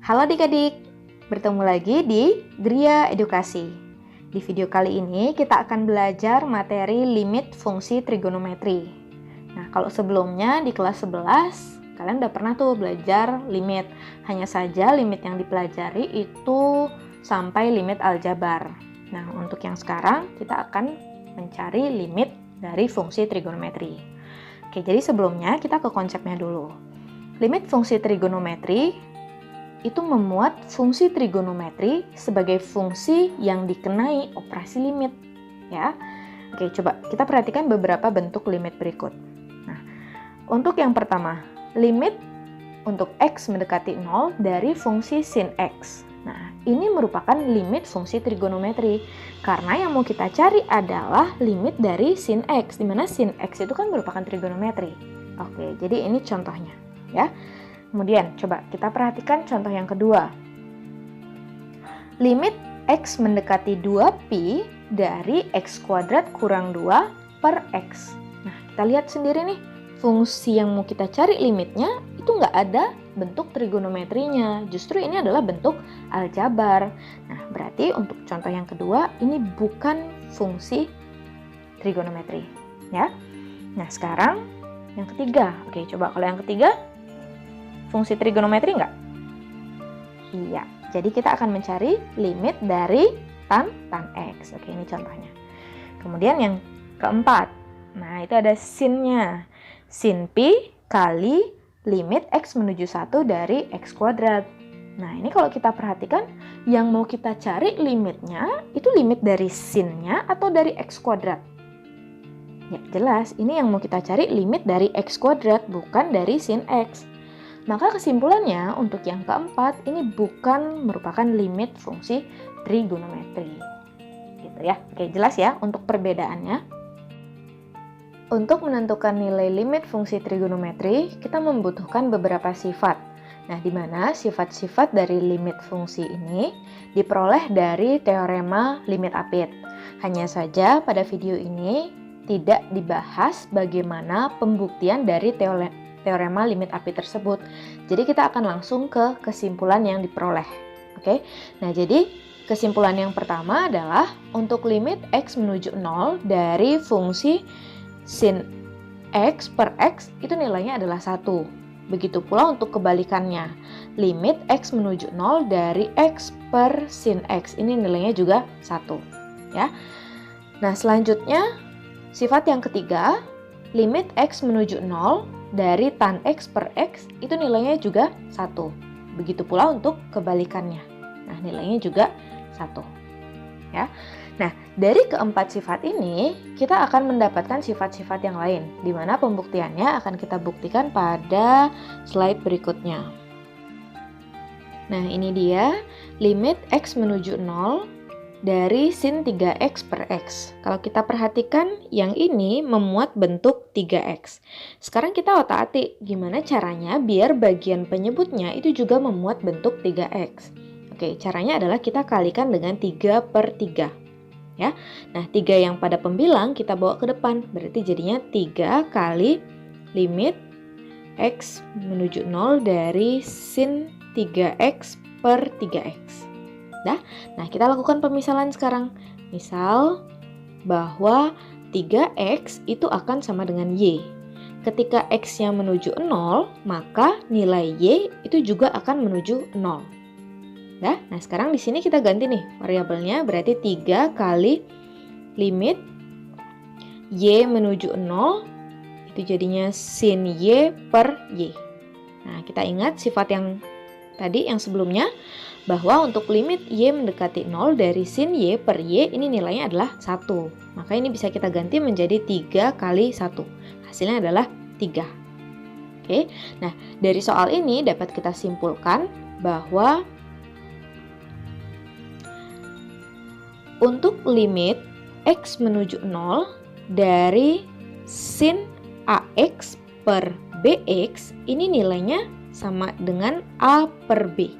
Halo adik-adik, bertemu lagi di Gria Edukasi. Di video kali ini kita akan belajar materi limit fungsi trigonometri. Nah, kalau sebelumnya di kelas 11, kalian udah pernah tuh belajar limit. Hanya saja limit yang dipelajari itu sampai limit aljabar. Nah, untuk yang sekarang kita akan mencari limit dari fungsi trigonometri. Oke, jadi sebelumnya kita ke konsepnya dulu. Limit fungsi trigonometri itu memuat fungsi trigonometri sebagai fungsi yang dikenai operasi limit, ya. Oke, coba kita perhatikan beberapa bentuk limit berikut. Nah, untuk yang pertama, limit untuk x mendekati 0 dari fungsi sin x. Nah, ini merupakan limit fungsi trigonometri karena yang mau kita cari adalah limit dari sin x, di mana sin x itu kan merupakan trigonometri. Oke, jadi ini contohnya, ya. Kemudian, coba kita perhatikan contoh yang kedua. Limit x mendekati 2pi dari x kuadrat kurang 2 per x. Nah, kita lihat sendiri nih, fungsi yang mau kita cari limitnya itu nggak ada bentuk trigonometrinya. Justru ini adalah bentuk aljabar. Nah, berarti untuk contoh yang kedua, ini bukan fungsi trigonometri, ya. Nah, sekarang yang ketiga. Oke, coba kalau yang ketiga, fungsi trigonometri nggak? Iya, jadi kita akan mencari limit dari tan x. Oke, ini contohnya. Kemudian yang keempat, nah itu ada sinnya. Sin pi kali limit x menuju 1 dari x kuadrat. Nah, ini kalau kita perhatikan, yang mau kita cari limitnya, itu limit dari sinnya atau dari x kuadrat? Ya, jelas, ini yang mau kita cari limit dari x kuadrat, bukan dari sin x. Maka kesimpulannya untuk yang keempat ini bukan merupakan limit fungsi trigonometri. Gitu ya. Oke, jelas ya untuk perbedaannya. Untuk menentukan nilai limit fungsi trigonometri, kita membutuhkan beberapa sifat. Nah, di mana sifat-sifat dari limit fungsi ini diperoleh dari teorema limit apit. Hanya saja pada video ini tidak dibahas bagaimana pembuktian dari teorema limit apit tersebut. Jadi kita akan langsung ke kesimpulan yang diperoleh. Oke. Nah, jadi kesimpulan yang pertama adalah untuk limit x menuju 0 dari fungsi sin x per x itu nilainya adalah 1. Begitu pula untuk kebalikannya. Limit x menuju 0 dari x per sin x ini nilainya juga 1, ya. Nah, selanjutnya sifat yang ketiga, limit x menuju 0 dari tan x per x itu nilainya juga 1. Begitu pula untuk kebalikannya. Nah, nilainya juga 1. Ya. Nah, dari keempat sifat ini, kita akan mendapatkan sifat-sifat yang lain, di mana pembuktiannya akan kita buktikan pada slide berikutnya. Nah, ini dia limit x menuju 0 dari sin 3x per x. Kalau kita perhatikan, yang ini memuat bentuk 3x. Sekarang kita otak-atik gimana caranya biar bagian penyebutnya itu juga memuat bentuk 3x. Oke, caranya adalah kita kalikan dengan 3 per 3. Ya. Nah, 3 yang pada pembilang kita bawa ke depan. Berarti jadinya 3 kali limit x menuju 0 dari sin 3x per 3x. Nah, kita lakukan pemisalan sekarang. Misal bahwa 3x itu akan sama dengan y. Ketika x-nya menuju 0, maka nilai y itu juga akan menuju 0. Nah, sekarang di sini kita ganti nih variabelnya, berarti 3 kali limit y menuju 0 itu jadinya sin y per y. Nah, kita ingat sifat yang tadi yang sebelumnya, bahwa untuk limit y mendekati 0 dari sin y per y ini nilainya adalah 1. Maka ini bisa kita ganti menjadi 3 kali 1. Hasilnya adalah 3. Oke. Nah, dari soal ini dapat kita simpulkan bahwa untuk limit x menuju 0 dari sin ax per bx ini nilainya sama dengan a per b.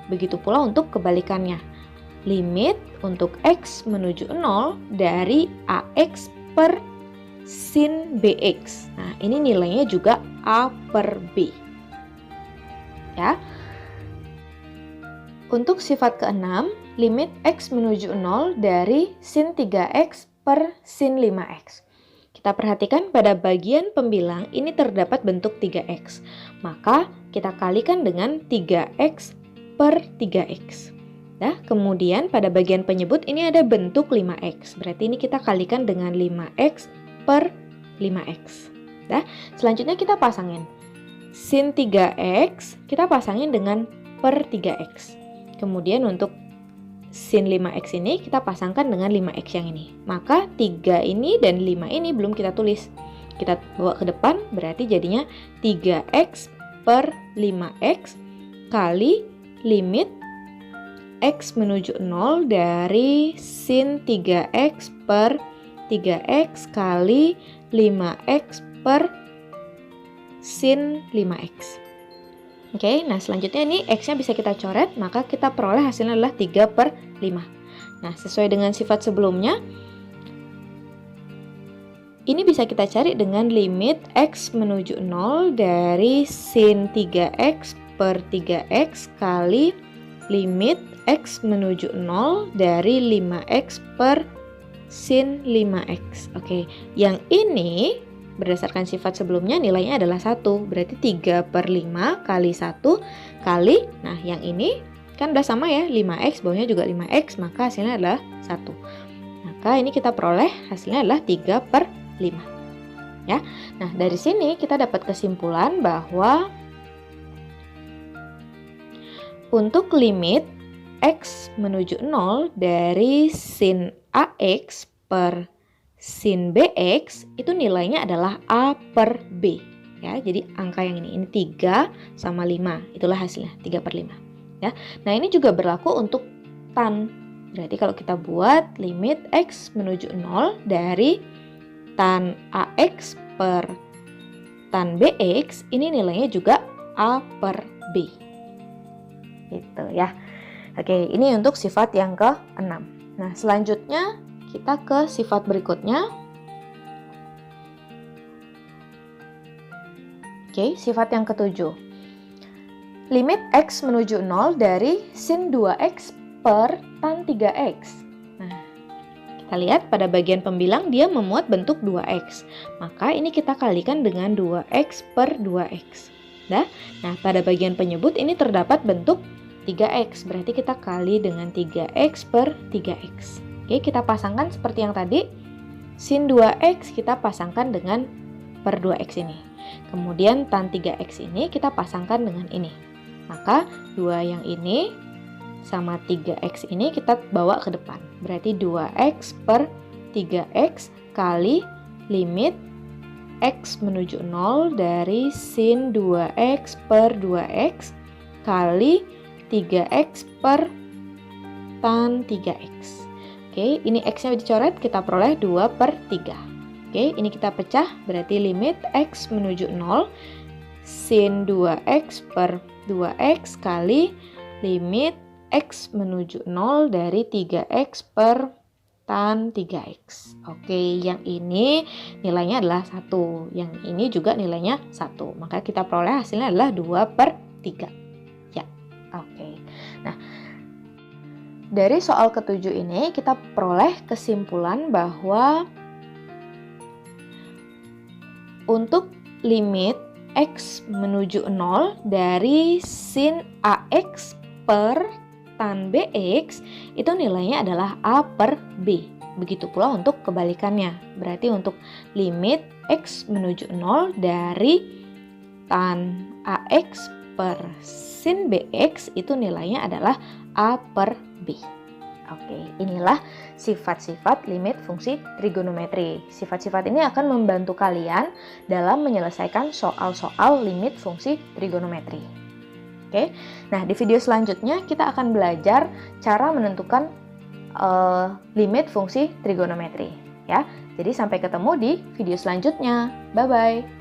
Begitu pula untuk kebalikannya. Limit untuk x menuju 0 dari ax per sin bx. Nah, ini nilainya juga a per b. Ya. Untuk sifat keenam, limit X menuju 0 dari sin 3X per sin 5X. Kita perhatikan pada bagian pembilang ini terdapat bentuk 3X. Maka kita kalikan dengan 3X per 3X. Nah, kemudian pada bagian penyebut ini ada bentuk 5X. Berarti ini kita kalikan dengan 5X per 5X. Nah, selanjutnya kita pasangin. Sin 3X kita pasangin dengan per 3X. Kemudian untuk sin 5X ini kita pasangkan dengan 5X yang ini. Maka 3 ini dan 5 ini belum kita tulis. Kita bawa ke depan, berarti jadinya 3X per 5X kali limit X menuju 0 dari sin 3X per 3X kali 5X per sin 5X. Oke, nah selanjutnya ini X-nya bisa kita coret, maka kita peroleh hasilnya adalah 3 per 5. Nah, sesuai dengan sifat sebelumnya, ini bisa kita cari dengan limit X menuju 0 dari sin 3X per 3X kali limit X menuju 0 dari 5X per sin 5X. Oke, yang ini berdasarkan sifat sebelumnya nilainya adalah 1. Berarti 3 per 5 kali 1 kali, nah yang ini kan udah sama ya, 5X, bawahnya juga 5X, maka hasilnya adalah 1. Maka ini kita peroleh hasilnya adalah 3 per 5. Ya. Nah, dari sini kita dapat kesimpulan bahwa untuk limit X menuju 0 dari sin AX per sin BX itu nilainya adalah A per B. Ya, jadi angka yang ini 3 sama 5, itulah hasilnya 3 per 5. Ya. Nah, ini juga berlaku untuk tan. Berarti kalau kita buat limit X menuju 0 dari tan AX per tan BX, ini nilainya juga A per B. Gitu ya. Oke, ini untuk sifat yang ke-6. Nah, selanjutnya kita ke sifat berikutnya. Oke, sifat yang ke-7. Limit X menuju 0 dari sin 2X per tan 3X. Nah, kita lihat pada bagian pembilang dia memuat bentuk 2X. Maka ini kita kalikan dengan 2X per 2X. Nah, pada bagian penyebut ini terdapat bentuk 3X. Berarti kita kali dengan 3X per 3X. Oke, kita pasangkan seperti yang tadi. Sin 2X kita pasangkan dengan per 2X ini. Kemudian tan 3X ini kita pasangkan dengan ini. Maka 2 yang ini sama 3X ini kita bawa ke depan. Berarti 2X per 3X kali limit X menuju 0 dari sin 2X per 2X kali 3X per tan 3X. Oke, ini X-nya dicoret, kita peroleh 2 per 3. Oke, ini kita pecah, berarti limit X menuju 0 sin 2X per 2X kali limit X menuju 0 dari 3X per tan 3X. Oke, yang ini nilainya adalah 1. Yang ini juga nilainya 1. Maka kita peroleh hasilnya adalah 2 per 3. Ya, oke. Nah, dari soal ke-7 ini kita peroleh kesimpulan bahwa untuk limit X menuju 0 dari sin AX per tan BX itu nilainya adalah A per B. Begitu pula untuk kebalikannya. Berarti untuk limit X menuju 0 dari tan AX per sin BX itu nilainya adalah A per B. Oke, inilah sifat-sifat limit fungsi trigonometri. Sifat-sifat ini akan membantu kalian dalam menyelesaikan soal-soal limit fungsi trigonometri. Oke, nah di video selanjutnya kita akan belajar cara menentukan limit fungsi trigonometri. Ya, jadi sampai ketemu di video selanjutnya. Bye-bye.